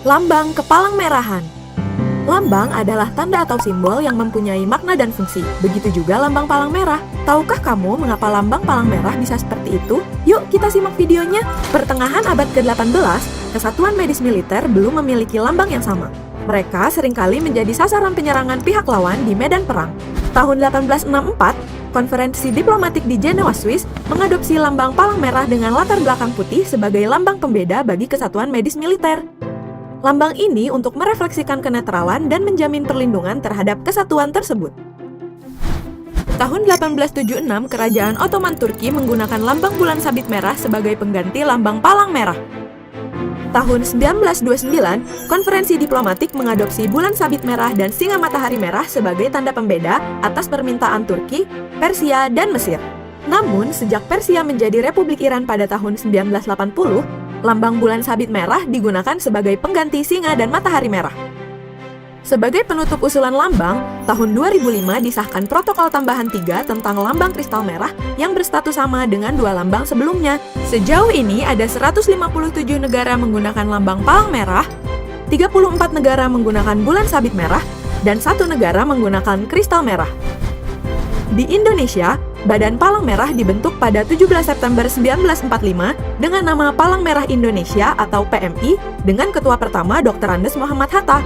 Lambang Kepalang Merahan. Lambang adalah tanda atau simbol yang mempunyai makna dan fungsi. Begitu juga lambang palang merah. Tahukah kamu mengapa lambang palang merah bisa seperti itu? Yuk kita simak videonya. Pertengahan abad ke-18, Kesatuan Medis Militer belum memiliki lambang yang sama. Mereka seringkali menjadi sasaran penyerangan pihak lawan di medan perang. Tahun 1864, konferensi diplomatik di Jenewa, Swiss, mengadopsi lambang palang merah dengan latar belakang putih sebagai lambang pembeda bagi Kesatuan Medis Militer. Lambang ini untuk merefleksikan kenetralan dan menjamin perlindungan terhadap kesatuan tersebut. Tahun 1876, Kerajaan Ottoman Turki menggunakan lambang bulan sabit merah sebagai pengganti lambang palang merah. Tahun 1929, konferensi diplomatik mengadopsi bulan sabit merah dan singa matahari merah sebagai tanda pembeda atas permintaan Turki, Persia, dan Mesir. Namun, sejak Persia menjadi Republik Iran pada tahun 1980, lambang bulan sabit merah digunakan sebagai pengganti singa dan matahari merah. Sebagai penutup usulan lambang, tahun 2005 disahkan protokol tambahan 3 tentang lambang kristal merah yang berstatus sama dengan dua lambang sebelumnya. Sejauh ini ada 157 negara menggunakan lambang palang merah, 34 negara menggunakan bulan sabit merah, dan 1 negara menggunakan kristal merah. Di Indonesia, Badan Palang Merah dibentuk pada 17 September 1945 dengan nama Palang Merah Indonesia atau PMI dengan ketua pertama Dr. Andes Muhammad Hatta.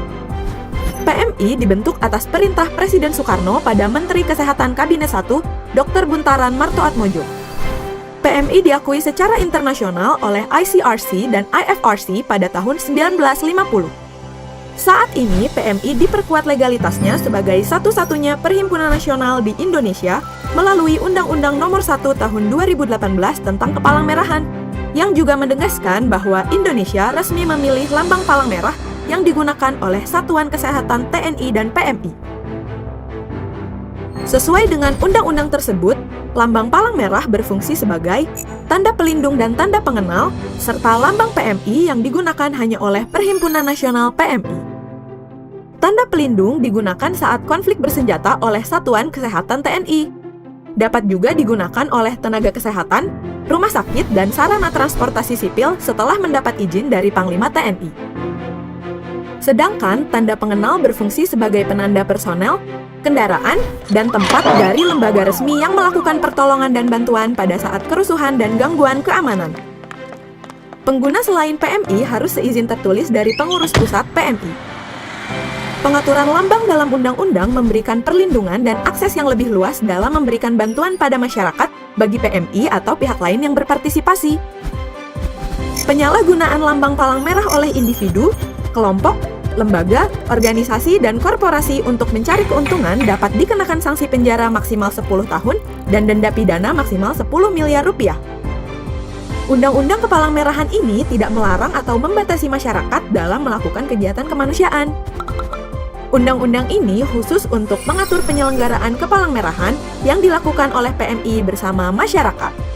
PMI dibentuk atas perintah Presiden Soekarno pada Menteri Kesehatan Kabinet 1, Dr. Buntaran Martoatmojo. PMI diakui secara internasional oleh ICRC dan IFRC pada tahun 1950. Saat ini, PMI diperkuat legalitasnya sebagai satu-satunya perhimpunan nasional di Indonesia melalui Undang-Undang Nomor 1 Tahun 2018 tentang Kepalang Merahan, yang juga menegaskan bahwa Indonesia resmi memilih lambang palang merah yang digunakan oleh Satuan Kesehatan TNI dan PMI. Sesuai dengan undang-undang tersebut, lambang palang merah berfungsi sebagai tanda pelindung dan tanda pengenal, serta lambang PMI yang digunakan hanya oleh Perhimpunan Nasional PMI. Tanda pelindung digunakan saat konflik bersenjata oleh Satuan Kesehatan TNI. Dapat juga digunakan oleh tenaga kesehatan, rumah sakit, dan sarana transportasi sipil setelah mendapat izin dari Panglima TNI. Sedangkan tanda pengenal berfungsi sebagai penanda personel, kendaraan, dan tempat dari lembaga resmi yang melakukan pertolongan dan bantuan pada saat kerusuhan dan gangguan keamanan. Pengguna selain PMI harus seizin tertulis dari pengurus pusat PMI. Pengaturan lambang dalam undang-undang memberikan perlindungan dan akses yang lebih luas dalam memberikan bantuan pada masyarakat bagi PMI atau pihak lain yang berpartisipasi. Penyalahgunaan lambang palang merah oleh individu, kelompok, lembaga, organisasi, dan korporasi untuk mencari keuntungan dapat dikenakan sanksi penjara maksimal 10 tahun dan denda pidana maksimal 10 miliar rupiah. Undang-undang Kepalang Merahan ini tidak melarang atau membatasi masyarakat dalam melakukan kegiatan kemanusiaan. Undang-undang ini khusus untuk mengatur penyelenggaraan Kepalang Merahan yang dilakukan oleh PMI bersama masyarakat.